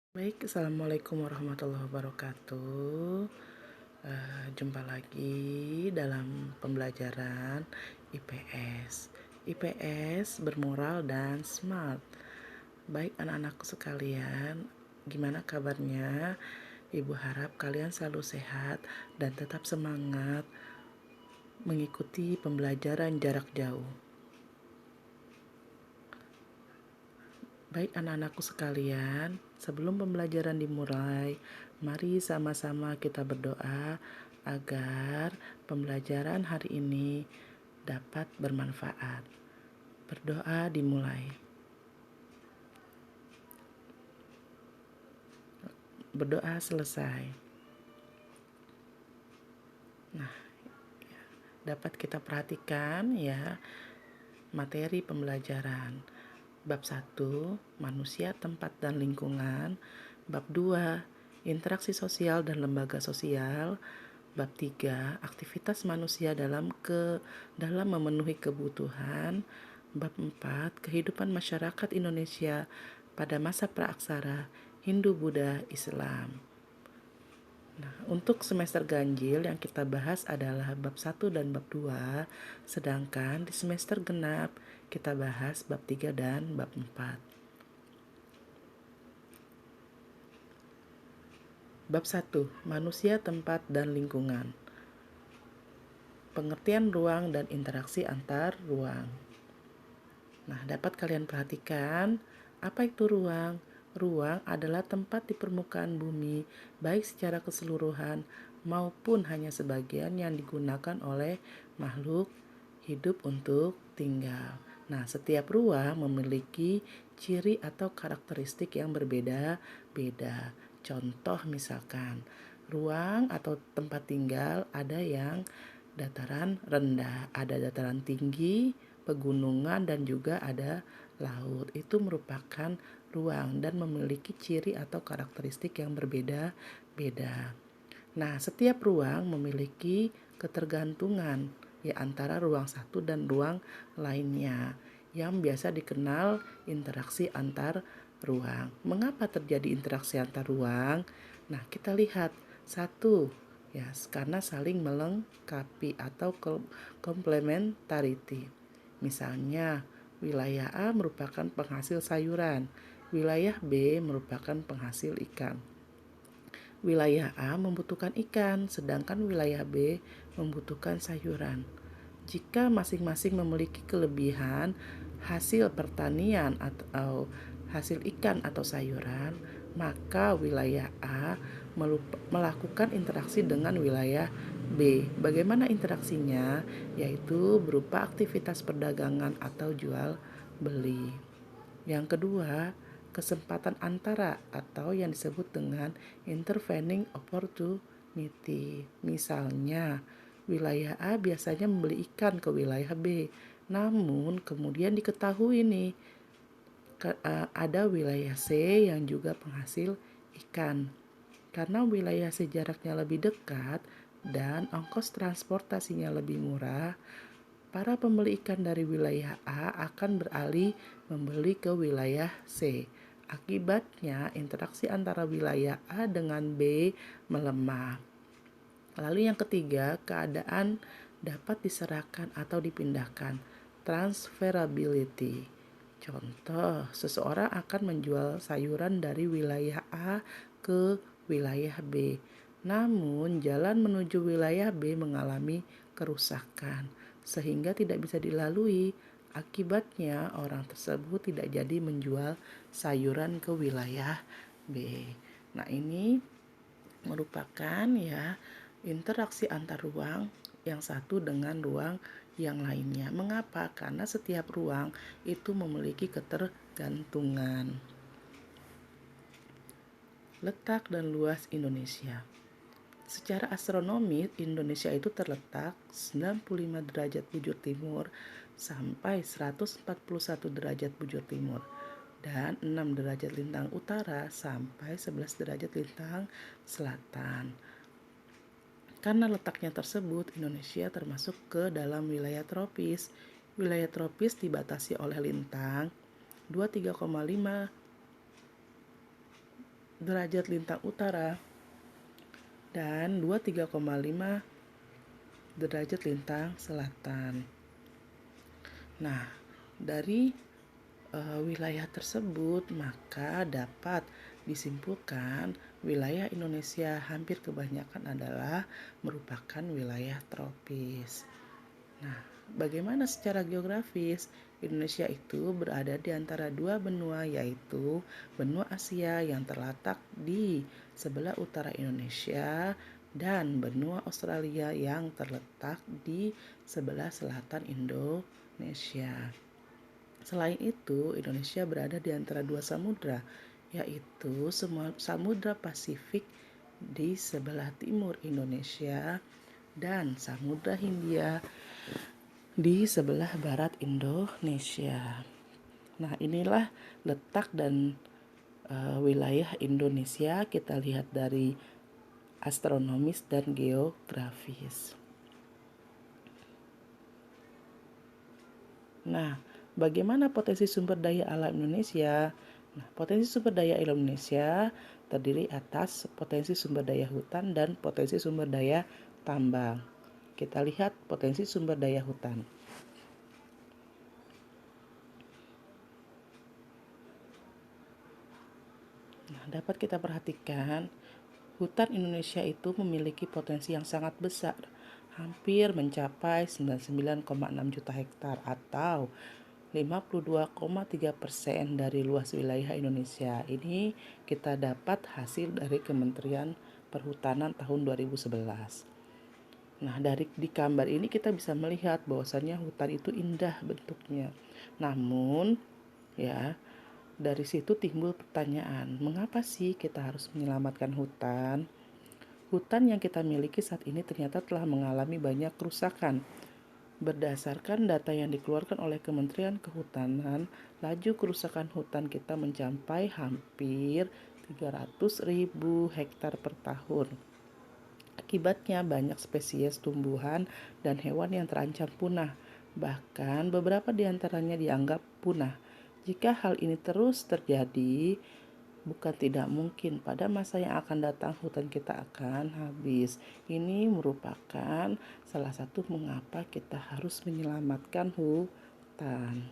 Baik, assalamualaikum warahmatullahi wabarakatuh. Jumpa lagi dalam pembelajaran IPS. IPS bermoral dan smart. Baik anak-anakku sekalian, gimana kabarnya? Ibu harap kalian selalu sehat dan tetap semangat mengikuti pembelajaran jarak jauh. Baik anak-anakku sekalian, sebelum pembelajaran dimulai, mari sama-sama kita berdoa agar pembelajaran hari ini dapat bermanfaat. Berdoa dimulai. Berdoa selesai. Nah, dapat kita perhatikan ya materi pembelajaran. Bab 1, manusia, tempat, dan lingkungan. Bab 2, interaksi sosial dan lembaga sosial. Bab 3, aktivitas manusia dalam memenuhi kebutuhan. Bab 4, kehidupan masyarakat Indonesia pada masa praaksara Hindu, Buddha, Islam. Nah, untuk semester ganjil yang kita bahas adalah bab 1 dan bab 2, sedangkan di semester genap kita bahas bab 3 dan bab 4. Bab 1, manusia, tempat, dan lingkungan. Pengertian ruang dan interaksi antar ruang. Nah, dapat kalian perhatikan, apa itu ruang? Ruang adalah tempat di permukaan bumi, baik secara keseluruhan maupun hanya sebagian yang digunakan oleh makhluk hidup untuk tinggal. Nah, setiap ruang memiliki ciri atau karakteristik yang berbeda-beda. Contoh misalkan, ruang atau tempat tinggal ada yang dataran rendah, ada dataran tinggi, pegunungan, dan juga ada laut. Itu merupakan ruang dan memiliki ciri atau karakteristik yang berbeda-beda. Nah, setiap ruang memiliki ketergantungan ya antara ruang satu dan ruang lainnya yang biasa dikenal interaksi antar ruang. Mengapa terjadi interaksi antar ruang? Nah, kita lihat satu ya karena saling melengkapi atau complementarity. Misalnya, wilayah A merupakan penghasil sayuran, wilayah B merupakan penghasil ikan. Wilayah A membutuhkan ikan, sedangkan wilayah B membutuhkan sayuran. Jika masing-masing memiliki kelebihan hasil pertanian atau hasil ikan atau sayuran, maka wilayah A melakukan interaksi dengan wilayah B. Bagaimana interaksinya? Yaitu berupa aktivitas perdagangan atau jual beli. Yang kedua, kesempatan antara atau yang disebut dengan intervening opportunity. Misalnya, wilayah A biasanya membeli ikan ke wilayah B, namun kemudian diketahui nih ada wilayah C yang juga penghasil ikan. Karena wilayah C jaraknya lebih dekat dan ongkos transportasinya lebih murah, para pembeli ikan dari wilayah A akan beralih membeli ke wilayah C. Akibatnya, interaksi antara wilayah A dengan B melemah. Lalu yang ketiga, keadaan dapat diserahkan atau dipindahkan. Transferability. Contoh, seseorang akan menjual sayuran dari wilayah A ke wilayah B. Namun, jalan menuju wilayah B mengalami kerusakan, sehingga tidak bisa dilalui. Akibatnya, orang tersebut tidak jadi menjual sayuran ke wilayah B. Nah, ini merupakan ya interaksi antar ruang yang satu dengan ruang yang lainnya. Mengapa? Karena setiap ruang itu memiliki ketergantungan. Letak dan luas Indonesia. Secara astronomi, Indonesia itu terletak 95 derajat bujur timur sampai 141 derajat bujur timur dan 6 derajat lintang utara sampai 11 derajat lintang selatan. Karena letaknya tersebut, Indonesia termasuk ke dalam wilayah tropis. Wilayah tropis dibatasi oleh lintang 23,5 derajat lintang utara dan 23,5 derajat lintang selatan. Nah, dari wilayah tersebut maka dapat disimpulkan wilayah Indonesia hampir kebanyakan adalah merupakan wilayah tropis. Nah, bagaimana secara geografis? Indonesia itu berada di antara dua benua, yaitu benua Asia yang terletak di sebelah utara Indonesia dan benua Australia yang terletak di sebelah selatan Indonesia. Selain itu, Indonesia berada di antara dua samudra, yaitu Samudra Pasifik di sebelah timur Indonesia dan Samudra Hindia di sebelah barat Indonesia. Nah, inilah letak dan wilayah Indonesia kita lihat dari astronomis dan geografis. Nah, bagaimana potensi sumber daya alam Indonesia? Nah, potensi sumber daya alam Indonesia terdiri atas potensi sumber daya hutan dan potensi sumber daya tambang. Kita lihat potensi sumber daya hutan. Nah, dapat kita perhatikan, hutan Indonesia itu memiliki potensi yang sangat besar, hampir mencapai 99,6 juta hektar atau 52,3% dari luas wilayah Indonesia. Ini kita dapat hasil dari Kementerian Perhutanan tahun 2011. Nah, di gambar ini kita bisa melihat bahwasannya hutan itu indah bentuknya. Namun, ya, dari situ timbul pertanyaan, mengapa sih kita harus menyelamatkan hutan? Hutan yang kita miliki saat ini ternyata telah mengalami banyak kerusakan. Berdasarkan data yang dikeluarkan oleh Kementerian Kehutanan, laju kerusakan hutan kita mencapai hampir 300.000 hektar per tahun. Akibatnya banyak spesies tumbuhan dan hewan yang terancam punah. Bahkan beberapa di antaranya dianggap punah. Jika hal ini terus terjadi, bukan tidak mungkin pada masa yang akan datang hutan kita akan habis. Ini merupakan salah satu mengapa kita harus menyelamatkan hutan.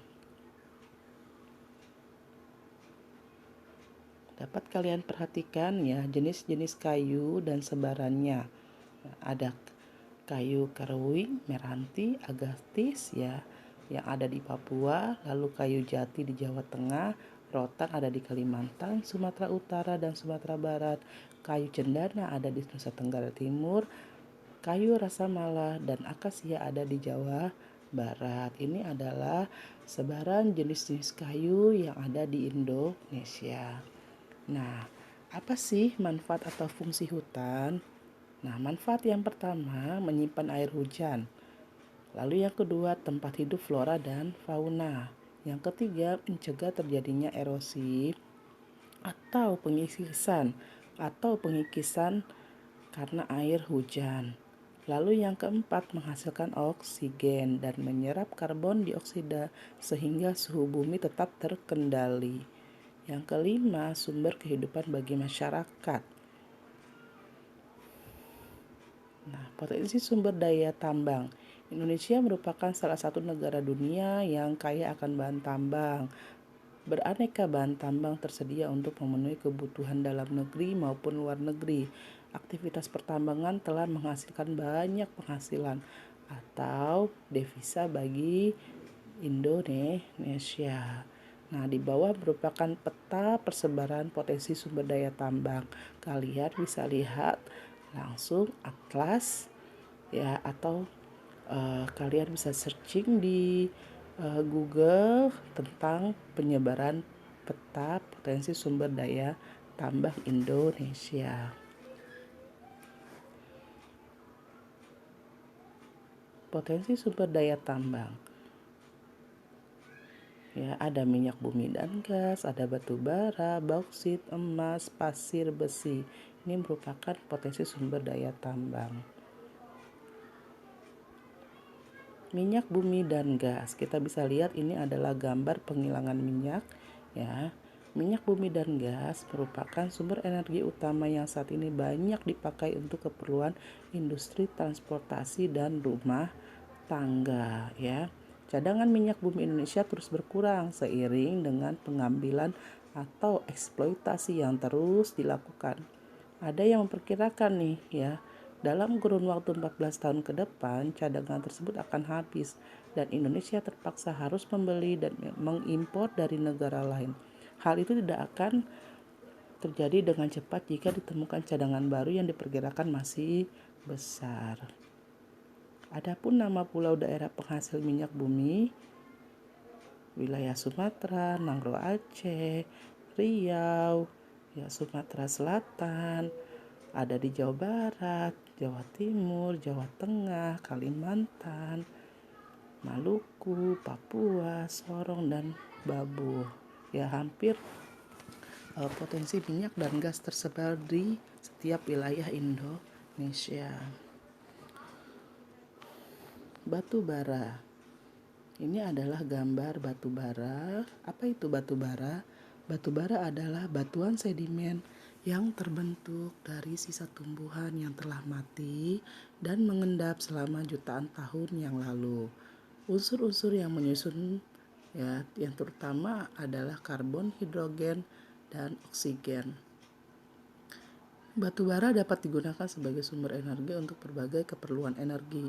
Dapat kalian perhatikan ya jenis-jenis kayu dan sebarannya. Ada kayu karuing, meranti, agatis ya yang ada di Papua, lalu kayu jati di Jawa Tengah, rotan ada di Kalimantan, Sumatera Utara dan Sumatera Barat, kayu cendana ada di Nusa Tenggara Timur, kayu rasa mala dan akasia ada di Jawa Barat. Ini adalah sebaran jenis-jenis kayu yang ada di Indonesia. Nah, apa sih manfaat atau fungsi hutan? Nah, manfaat yang pertama menyimpan air hujan. Lalu yang kedua tempat hidup flora dan fauna. Yang ketiga mencegah terjadinya erosi atau pengikisan karena air hujan. Lalu yang keempat menghasilkan oksigen dan menyerap karbon dioksida sehingga suhu bumi tetap terkendali. Yang kelima sumber kehidupan bagi masyarakat. Nah, potensi sumber daya tambang. Indonesia merupakan salah satu negara dunia yang kaya akan bahan tambang. Beraneka bahan tambang tersedia untuk memenuhi kebutuhan dalam negeri maupun luar negeri. Aktivitas pertambangan telah menghasilkan banyak penghasilan atau devisa bagi Indonesia. Nah, di bawah merupakan peta persebaran potensi sumber daya tambang. Kalian bisa lihat langsung atlas ya atau kalian bisa searching di Google tentang penyebaran peta potensi sumber daya tambang Indonesia. Potensi sumber daya tambang. Ya, ada minyak bumi dan gas, ada batu bara, bauksit, emas, pasir, besi. Ini merupakan potensi sumber daya tambang. Minyak bumi dan gas. Kita bisa lihat ini adalah gambar penghilangan minyak ya. Minyak bumi dan gas merupakan sumber energi utama yang saat ini banyak dipakai untuk keperluan industri, transportasi, dan rumah tangga ya. Cadangan minyak bumi Indonesia terus berkurang seiring dengan pengambilan atau eksploitasi yang terus dilakukan. Ada yang memperkirakan nih ya, dalam kurun waktu 14 tahun ke depan cadangan tersebut akan habis dan Indonesia terpaksa harus membeli dan mengimpor dari negara lain. Hal itu tidak akan terjadi dengan cepat jika ditemukan cadangan baru yang diperkirakan masih besar. Adapun nama pulau daerah penghasil minyak bumi, wilayah Sumatera, Nangro Aceh, Riau, ya Sumatera Selatan, ada di Jawa Barat, Jawa Timur, Jawa Tengah, Kalimantan, Maluku, Papua, Sorong, dan Babur. Ya hampir potensi minyak dan gas tersebar di setiap wilayah Indonesia. Batu bara. Ini adalah gambar batu bara. Apa itu batu bara? Batu bara adalah batuan sedimen yang terbentuk dari sisa tumbuhan yang telah mati dan mengendap selama jutaan tahun yang lalu. Unsur-unsur yang menyusun ya, yang terutama adalah karbon, hidrogen, dan oksigen. Batu bara dapat digunakan sebagai sumber energi untuk berbagai keperluan energi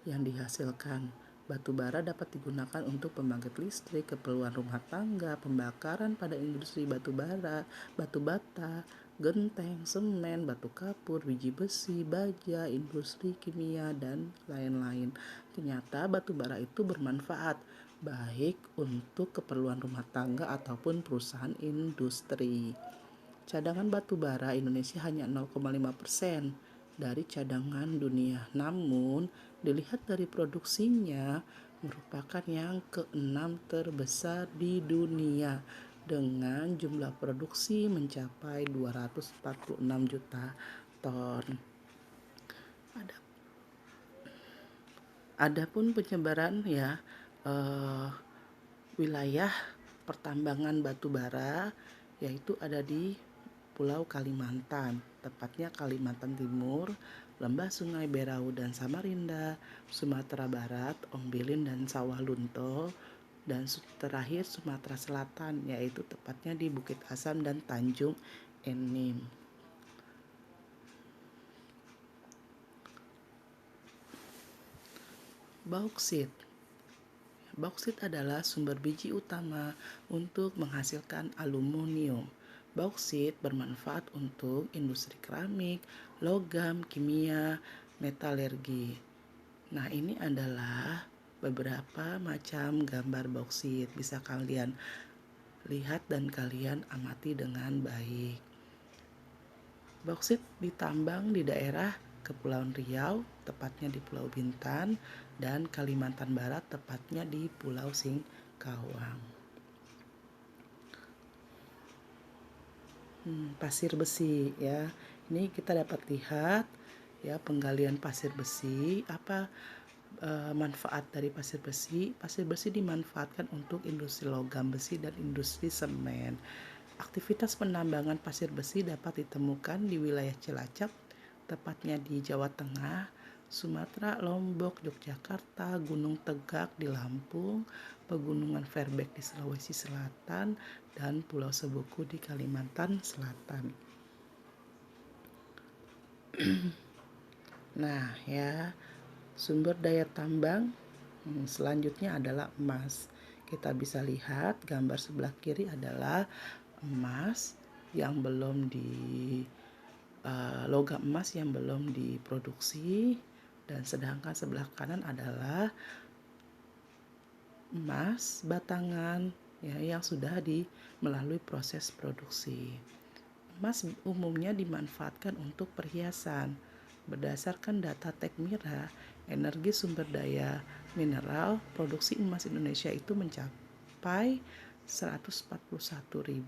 yang dihasilkan. Batu bara dapat digunakan untuk pembangkit listrik, keperluan rumah tangga, pembakaran pada industri batu bara, batu bata, genteng, semen, batu kapur, biji besi, baja, industri kimia, dan lain-lain. Ternyata batu bara itu bermanfaat baik untuk keperluan rumah tangga ataupun perusahaan industri. Cadangan batu bara Indonesia hanya 0,5% dari cadangan dunia. Namun, dilihat dari produksinya merupakan yang ke-6 terbesar di dunia dengan jumlah produksi mencapai 246 juta ton. Adapun penyebaran ya wilayah pertambangan batu bara yaitu ada di Pulau Kalimantan, tepatnya Kalimantan Timur, Lembah Sungai Berau dan Samarinda, Sumatera Barat, Ombilin dan Sawah Lunto, dan terakhir Sumatera Selatan, yaitu tepatnya di Bukit Asam dan Tanjung Enim. Bauksit. Bauksit adalah sumber biji utama untuk menghasilkan aluminium. Bauksit bermanfaat untuk industri keramik, logam, kimia, metalurgi. Nah, ini adalah beberapa macam gambar bauksit. Bisa kalian lihat dan kalian amati dengan baik. Bauksit ditambang di daerah Kepulauan Riau, tepatnya di Pulau Bintan, dan Kalimantan Barat, tepatnya di Pulau Singkawang. Pasir besi ya. Ini kita dapat lihat ya penggalian pasir besi. Apa manfaat dari pasir besi? Pasir besi dimanfaatkan untuk industri logam besi dan industri semen. Aktivitas penambangan pasir besi dapat ditemukan di wilayah Cilacap, tepatnya di Jawa Tengah, Sumatera, Lombok, Yogyakarta, Gunung Tegak di Lampung, Pegunungan Verbeek di Sulawesi Selatan, dan Pulau Sebuku di Kalimantan Selatan. Nah ya, sumber daya tambang selanjutnya adalah emas. Kita bisa lihat gambar sebelah kiri adalah emas yang belum logam emas yang belum diproduksi, dan sedangkan sebelah kanan adalah emas batangan ya yang sudah melalui proses produksi. Emas umumnya dimanfaatkan untuk perhiasan. Berdasarkan data Tekmira, energi sumber daya mineral produksi emas Indonesia itu mencapai 141.019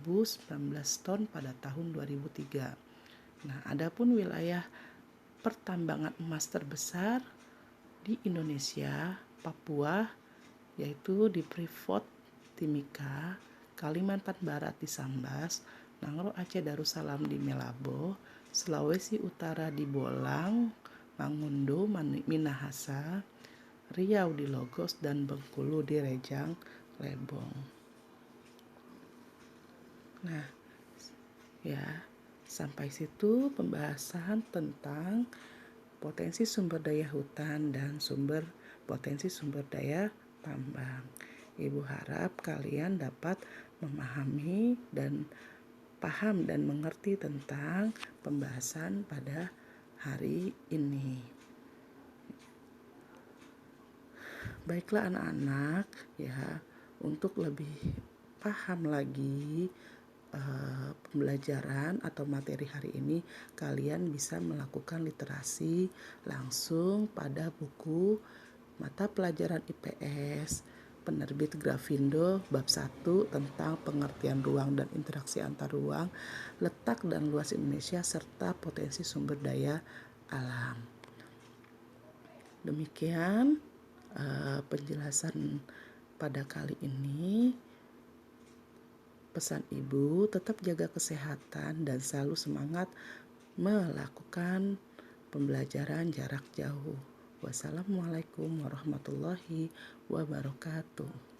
ton pada tahun 2003. Nah, adapun wilayah pertambangan emas terbesar di Indonesia, Papua, yaitu di Freeport Timika, Kalimantan Barat di Sambas, Nangro Aceh Darussalam di Melabo, Sulawesi Utara di Bolang, Mangundo, Minahasa, Riau di Logos, dan Bengkulu di Rejang Lebong. Nah, ya, sampai situ pembahasan tentang potensi sumber daya hutan dan potensi sumber daya tambang. Ibu harap kalian dapat memahami dan paham dan mengerti tentang pembahasan pada hari ini. Baiklah anak-anak, ya, untuk lebih paham lagi pembelajaran atau materi hari ini, kalian bisa melakukan literasi langsung pada buku mata pelajaran IPS penerbit Grafindo bab 1 tentang pengertian ruang dan interaksi antar ruang, letak dan luas Indonesia serta potensi sumber daya alam. Demikian penjelasan pada kali ini. Pesan ibu, tetap jaga kesehatan dan selalu semangat melakukan pembelajaran jarak jauh. Wassalamualaikum warahmatullahi wabarakatuh.